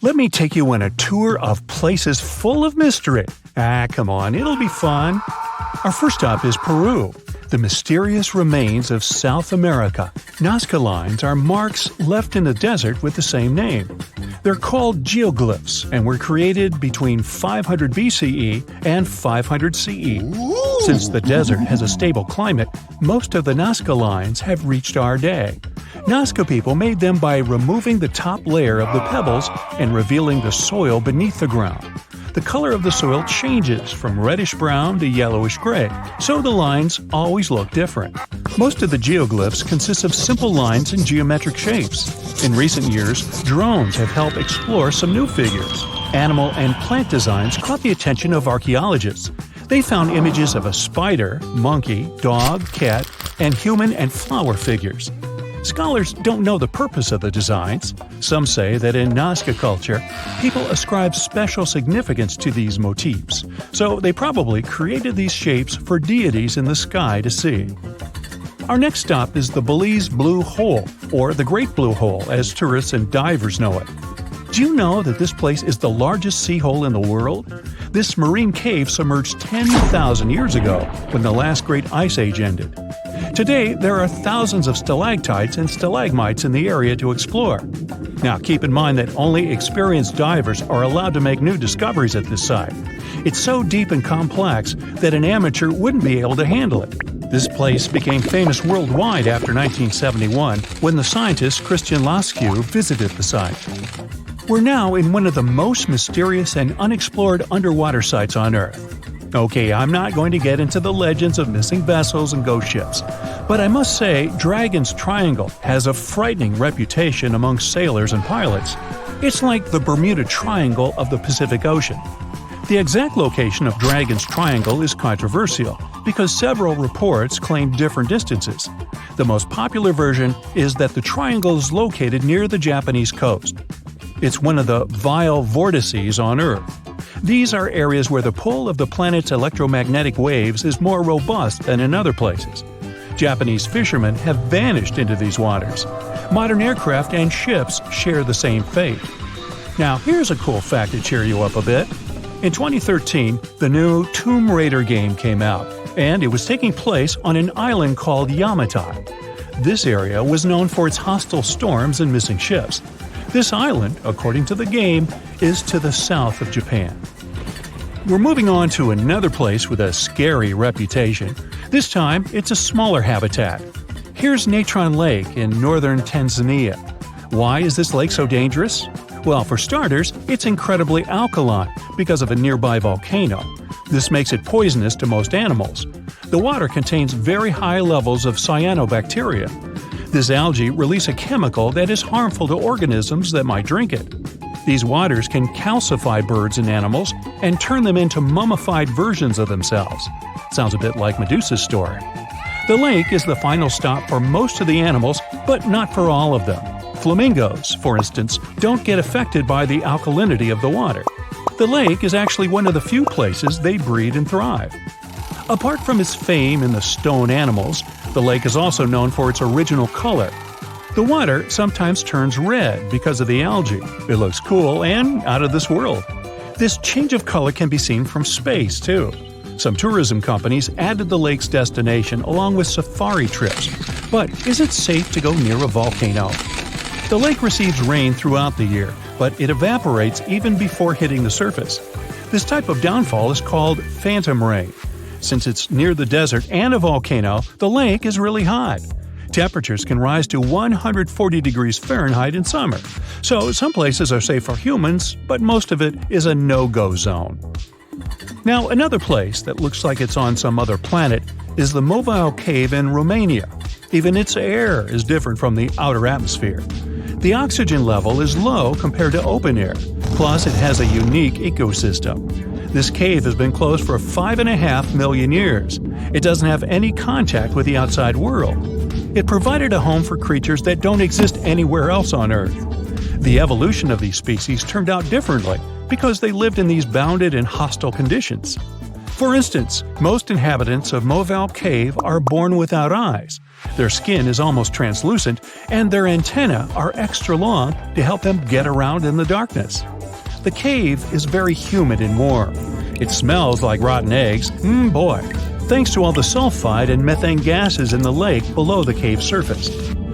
Let me take you on a tour of places full of mystery. Come on, it'll be fun. Our first stop is Peru, the mysterious remains of South America. Nazca lines are marks left in the desert with the same name. They're called geoglyphs and were created between 500 BCE and 500 CE. Since the desert has a stable climate, most of the Nazca lines have reached our day. Nazca people made them by removing the top layer of the pebbles and revealing the soil beneath the ground. The color of the soil changes from reddish-brown to yellowish-gray, so the lines always look different. Most of the geoglyphs consist of simple lines and geometric shapes. In recent years, drones have helped explore some new figures. Animal and plant designs caught the attention of archaeologists. They found images of a spider, monkey, dog, cat, and human and flower figures. Scholars don't know the purpose of the designs. Some say that in Nazca culture, people ascribe special significance to these motifs, so they probably created these shapes for deities in the sky to see. Our next stop is the Belize Blue Hole, or the Great Blue Hole as tourists and divers know it. Do you know that this place is the largest sea hole in the world? This marine cave submerged 10,000 years ago, when the last great ice age ended. Today, there are thousands of stalactites and stalagmites in the area to explore. Now, keep in mind that only experienced divers are allowed to make new discoveries at this site. It's so deep and complex that an amateur wouldn't be able to handle it. This place became famous worldwide after 1971, when the scientist Christian Lascaux visited the site. We're now in one of the most mysterious and unexplored underwater sites on Earth. Okay, I'm not going to get into the legends of missing vessels and ghost ships, but I must say Dragon's Triangle has a frightening reputation among sailors and pilots. It's like the Bermuda Triangle of the Pacific Ocean. The exact location of Dragon's Triangle is controversial because several reports claim different distances. The most popular version is that the triangle is located near the Japanese coast. It's one of the vile vortices on Earth. These are areas where the pull of the planet's electromagnetic waves is more robust than in other places. Japanese fishermen have vanished into these waters. Modern aircraft and ships share the same fate. Now, here's a cool fact to cheer you up a bit. In 2013, the new Tomb Raider game came out, and it was taking place on an island called Yamatai. This area was known for its hostile storms and missing ships. This island, according to the game, is to the south of Japan. We're moving on to another place with a scary reputation. This time, it's a smaller habitat. Here's Natron Lake in northern Tanzania. Why is this lake so dangerous? Well, for starters, it's incredibly alkaline because of a nearby volcano. This makes it poisonous to most animals. The water contains very high levels of cyanobacteria. This algae release a chemical that is harmful to organisms that might drink it. These waters can calcify birds and animals and turn them into mummified versions of themselves. Sounds a bit like Medusa's story. The lake is the final stop for most of the animals, but not for all of them. Flamingos, for instance, don't get affected by the alkalinity of the water. The lake is actually one of the few places they breed and thrive. Apart from its fame in the stone animals, the lake is also known for its original color. The water sometimes turns red because of the algae. It looks cool and out of this world. This change of color can be seen from space, too. Some tourism companies added the lake's destination along with safari trips. But is it safe to go near a volcano? The lake receives rain throughout the year, but it evaporates even before hitting the surface. This type of downfall is called phantom rain. Since it's near the desert and a volcano, the lake is really hot. Temperatures can rise to 140 degrees Fahrenheit in summer, so some places are safe for humans, but most of it is a no-go zone. Now, another place that looks like it's on some other planet is the Mobile Cave in Romania. Even its air is different from the outer atmosphere. The oxygen level is low compared to open air, plus it has a unique ecosystem. This cave has been closed for 5.5 million years. It doesn't have any contact with the outside world. It provided a home for creatures that don't exist anywhere else on Earth. The evolution of these species turned out differently because they lived in these bounded and hostile conditions. For instance, most inhabitants of Mobile Cave are born without eyes. Their skin is almost translucent, and their antennae are extra long to help them get around in the darkness. The cave is very humid and warm. It smells like rotten eggs, boy, thanks to all the sulfide and methane gases in the lake below the cave surface.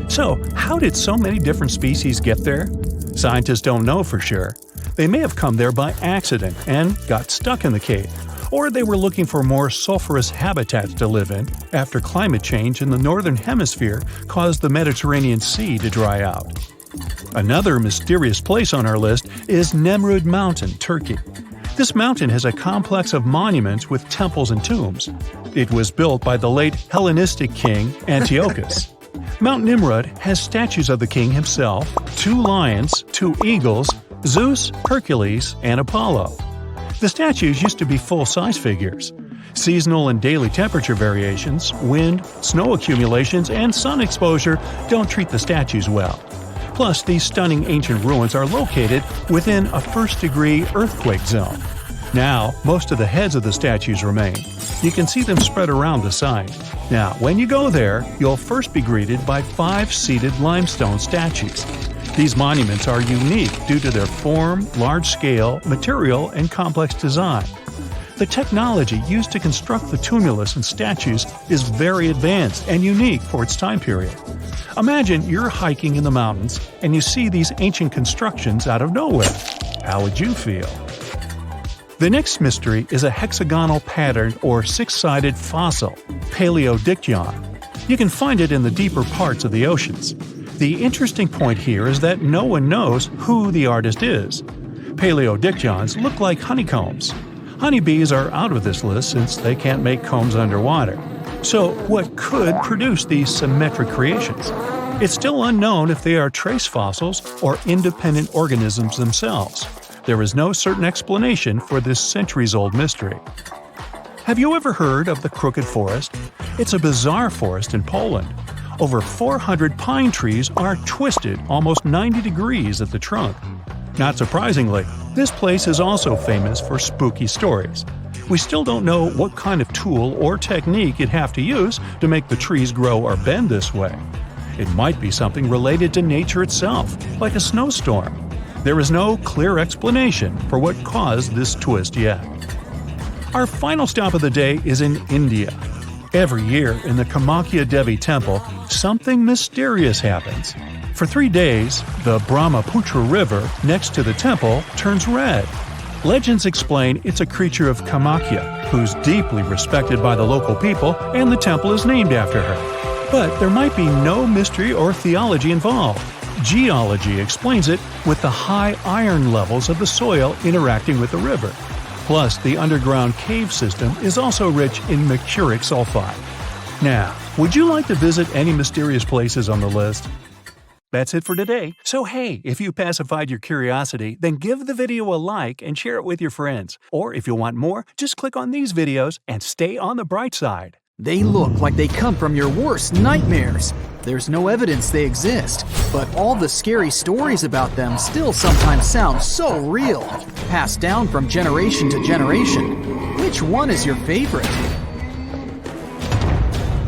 So, how did so many different species get there? Scientists don't know for sure. They may have come there by accident and got stuck in the cave, or they were looking for more sulfurous habitats to live in after climate change in the northern hemisphere caused the Mediterranean Sea to dry out. Another mysterious place on our list is Nemrut Mountain, Turkey. This mountain has a complex of monuments with temples and tombs. It was built by the late Hellenistic king Antiochus. Mount Nimrud has statues of the king himself, 2 lions, 2 eagles, Zeus, Hercules, and Apollo. The statues used to be full-size figures. Seasonal and daily temperature variations, wind, snow accumulations, and sun exposure don't treat the statues well. Plus, these stunning ancient ruins are located within a first-degree earthquake zone. Now, most of the heads of the statues remain. You can see them spread around the site. Now, when you go there, you'll first be greeted by 5 seated limestone statues. These monuments are unique due to their form, large-scale, material, and complex design. The technology used to construct the tumulus and statues is very advanced and unique for its time period. Imagine you're hiking in the mountains and you see these ancient constructions out of nowhere. How would you feel? The next mystery is a hexagonal pattern or 6-sided fossil, Paleodictyon. You can find it in the deeper parts of the oceans. The interesting point here is that no one knows who the artist is. Paleodictyons look like honeycombs. Honeybees are out of this list since they can't make combs underwater. So, what could produce these symmetric creations? It's still unknown if they are trace fossils or independent organisms themselves. There is no certain explanation for this centuries-old mystery. Have you ever heard of the Crooked Forest? It's a bizarre forest in Poland. Over 400 pine trees are twisted almost 90 degrees at the trunk. Not surprisingly, this place is also famous for spooky stories. We still don't know what kind of tool or technique you'd have to use to make the trees grow or bend this way. It might be something related to nature itself, like a snowstorm. There is no clear explanation for what caused this twist yet. Our final stop of the day is in India. Every year in the Kamakhya Devi temple, something mysterious happens. For 3 days, the Brahmaputra River next to the temple turns red. Legends explain it's a creature of Kamakhya, who's deeply respected by the local people, and the temple is named after her. But there might be no mystery or theology involved. Geology explains it with the high iron levels of the soil interacting with the river. Plus, the underground cave system is also rich in mercuric sulfide. Now, would you like to visit any mysterious places on the list? That's it for today. So hey, if you pacified your curiosity, then give the video a like and share it with your friends. Or if you want more, just click on these videos and stay on the bright side. They look like they come from your worst nightmares. There's no evidence they exist, but all the scary stories about them still sometimes sound so real, passed down from generation to generation. Which one is your favorite?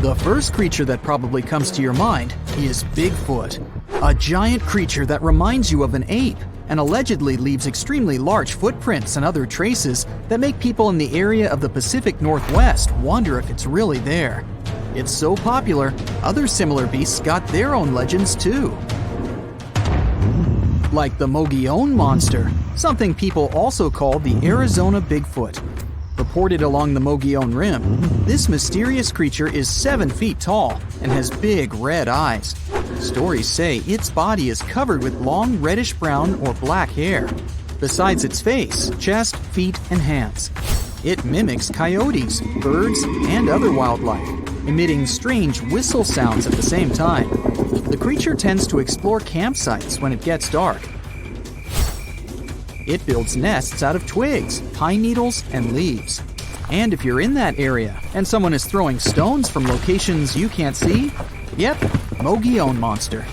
The first creature that probably comes to your mind is Bigfoot, a giant creature that reminds you of an ape and allegedly leaves extremely large footprints and other traces that make people in the area of the Pacific Northwest wonder if it's really there. It's so popular, other similar beasts got their own legends too. Like the Mogollon Monster, something people also call the Arizona Bigfoot. Reported along the Mogollon Rim, this mysterious creature is 7 feet tall and has big red eyes. Stories say its body is covered with long reddish-brown or black hair, besides its face, chest, feet, and hands. It mimics coyotes, birds, and other wildlife, emitting strange whistle sounds at the same time. The creature tends to explore campsites when it gets dark. It builds nests out of twigs, pine needles, and leaves. And if you're in that area and someone is throwing stones from locations you can't see, yep, Mogollon Monster.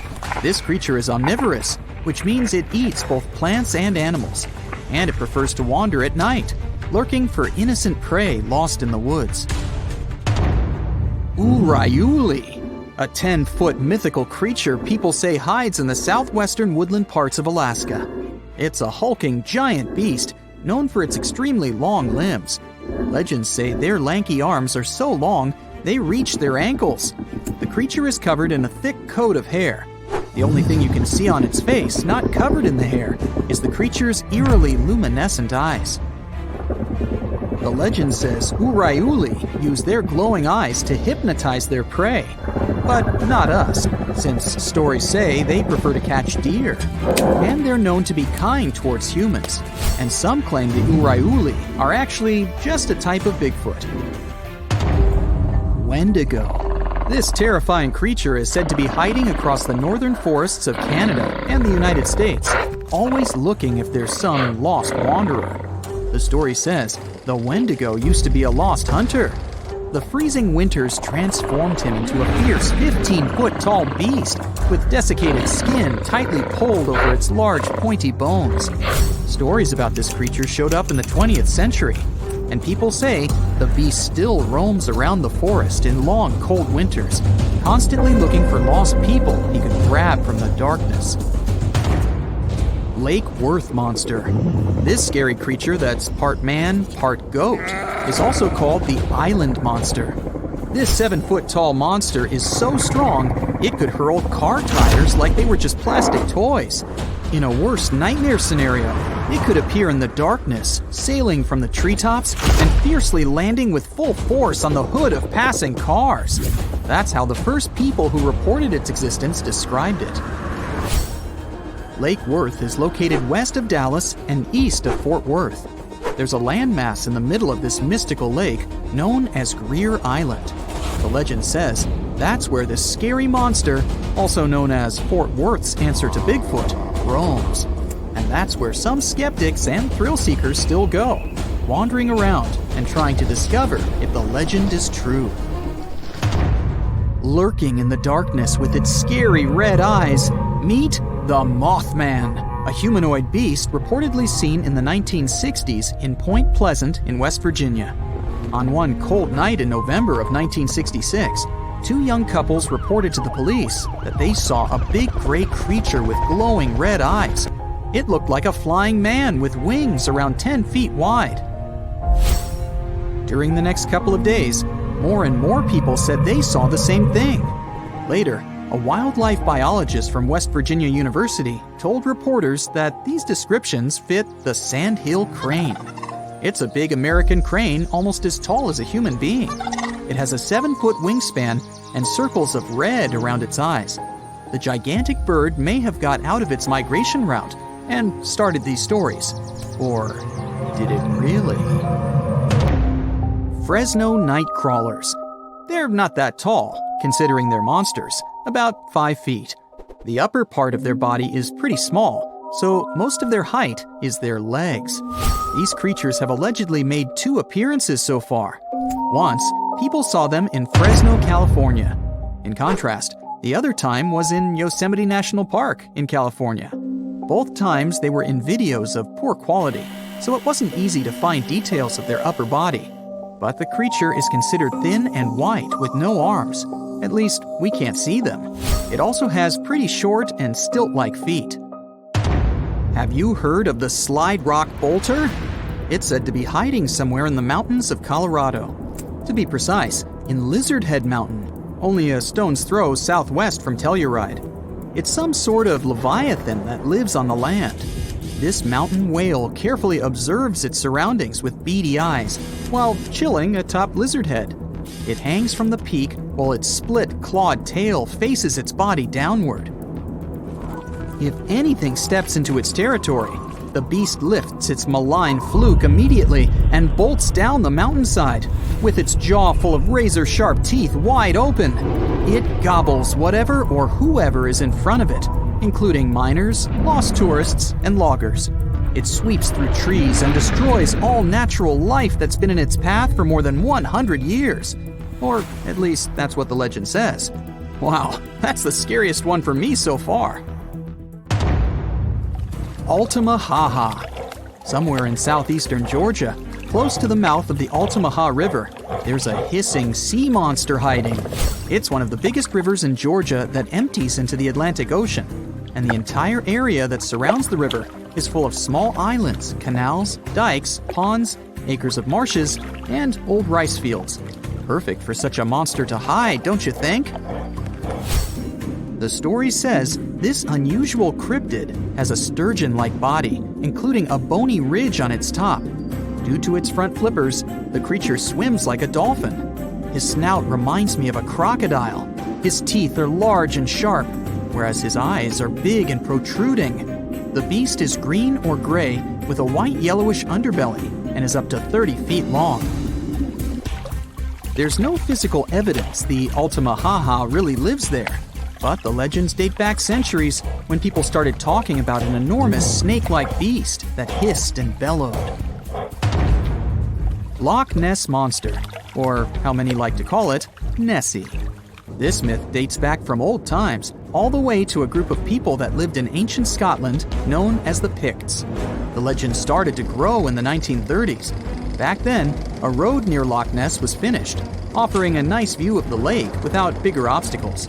This creature is omnivorous, which means it eats both plants and animals. And it prefers to wander at night, lurking for innocent prey lost in the woods. Urayuli, a 10-foot mythical creature people say hides in the southwestern woodland parts of Alaska. It's a hulking giant beast known for its extremely long limbs. Legends say their lanky arms are so long they reach their ankles. The creature is covered in a thick coat of hair. The only thing you can see on its face, not covered in the hair, is the creature's eerily luminescent eyes. The legend says Urayuli use their glowing eyes to hypnotize their prey. But not us, since stories say they prefer to catch deer. And they're known to be kind towards humans. And some claim the Urayuli are actually just a type of Bigfoot. Wendigo. This terrifying creature is said to be hiding across the northern forests of Canada and the United States, always looking if there's some lost wanderer. The story says the Wendigo used to be a lost hunter. The freezing winters transformed him into a fierce 15-foot-tall beast with desiccated skin tightly pulled over its large pointy bones. Stories about this creature showed up in the 20th century, and people say the beast still roams around the forest in long, cold winters, constantly looking for lost people he could grab from the darkness. Lake Worth Monster. This scary creature that's part man, part goat is also called the Island Monster. This 7-foot-tall monster is so strong it could hurl car tires like they were just plastic toys. In a worst nightmare scenario, it could appear in the darkness, sailing from the treetops and fiercely landing with full force on the hood of passing cars. That's how the first people who reported its existence described it. Lake Worth is located west of Dallas and east of Fort Worth. There's a landmass in the middle of this mystical lake known as Greer Island. The legend says that's where this scary monster, also known as Fort Worth's answer to Bigfoot, roams. And that's where some skeptics and thrill seekers still go, wandering around and trying to discover if the legend is true. Lurking in the darkness with its scary red eyes, meet the Mothman, a humanoid beast reportedly seen in the 1960s in Point Pleasant in West Virginia. On one cold night in November of 1966, two young couples reported to the police that they saw a big gray creature with glowing red eyes. It looked like a flying man with wings around 10 feet wide. During the next couple of days, more and more people said they saw the same thing. Later, a wildlife biologist from West Virginia University told reporters that these descriptions fit the sandhill crane. It's a big American crane almost as tall as a human being. It has a 7-foot wingspan and circles of red around its eyes. The gigantic bird may have got out of its migration route and started these stories. Or did it really? Fresno night crawlers. They're not that tall, considering they're monsters, about 5 feet. The upper part of their body is pretty small, so most of their height is their legs. These creatures have allegedly made 2 appearances so far. Once, people saw them in Fresno, California. In contrast, the other time was in Yosemite National Park in California. Both times they were in videos of poor quality, so it wasn't easy to find details of their upper body. But the creature is considered thin and white with no arms. At least, we can't see them. It also has pretty short and stilt-like feet. Have you heard of the Slide Rock Bolter? It's said to be hiding somewhere in the mountains of Colorado. To be precise, in Lizard Head Mountain, only a stone's throw southwest from Telluride. It's some sort of leviathan that lives on the land. This mountain whale carefully observes its surroundings with beady eyes while chilling atop Lizard Head. It hangs from the peak while its split, clawed tail faces its body downward. If anything steps into its territory, the beast lifts its malign fluke immediately and bolts down the mountainside. With its jaw full of razor-sharp teeth wide open, it gobbles whatever or whoever is in front of it, including miners, lost tourists, and loggers. It sweeps through trees and destroys all natural life that's been in its path for more than 100 years. Or at least that's what the legend says. Wow, that's the scariest one for me so far. Altamaha. Somewhere in southeastern Georgia, close to the mouth of the Altamaha River, there's a hissing sea monster hiding. It's one of the biggest rivers in Georgia that empties into the Atlantic Ocean. and the entire area that surrounds the river is full of small islands, canals, dikes, ponds, acres of marshes, and old rice fields. Perfect for such a monster to hide, don't you think? The story says this unusual cryptid has a sturgeon-like body, including a bony ridge on its top. Due to its front flippers, the creature swims like a dolphin. His snout reminds me of a crocodile. His teeth are large and sharp, whereas his eyes are big and protruding. The beast is green or gray with a white-yellowish underbelly and is up to 30 feet long. There's no physical evidence the Altamaha really lives there, but the legends date back centuries when people started talking about an enormous snake-like beast that hissed and bellowed. Loch Ness Monster, or how many like to call it, Nessie. This myth dates back from old times, all the way to a group of people that lived in ancient Scotland known as the Picts. The legend started to grow in the 1930s. Back then, a road near Loch Ness was finished, offering a nice view of the lake without bigger obstacles.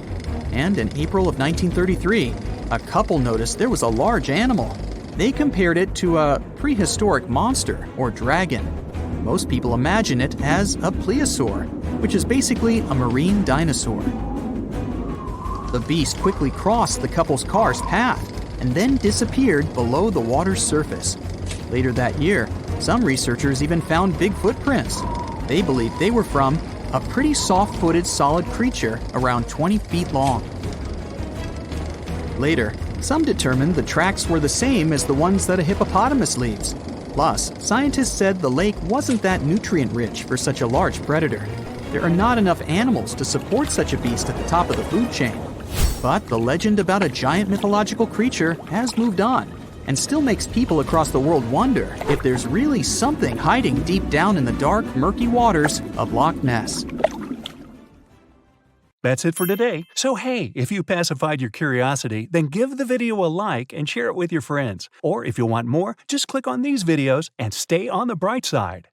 And in April of 1933, a couple noticed there was a large animal. They compared it to a prehistoric monster or dragon. Most people imagine it as a plesiosaur, which is basically a marine dinosaur. The beast quickly crossed the couple's car's path and then disappeared below the water's surface. Later that year, some researchers even found big footprints. They believed they were from a pretty soft-footed solid creature around 20 feet long. Later, some determined the tracks were the same as the ones that a hippopotamus leaves. Plus, scientists said the lake wasn't that nutrient-rich for such a large predator. There are not enough animals to support such a beast at the top of the food chain. But the legend about a giant mythological creature has moved on and still makes people across the world wonder if there's really something hiding deep down in the dark, murky waters of Loch Ness. That's it for today. So hey, if you pacified your curiosity, then give the video a like and share it with your friends. Or if you want more, just click on these videos and stay on the bright side.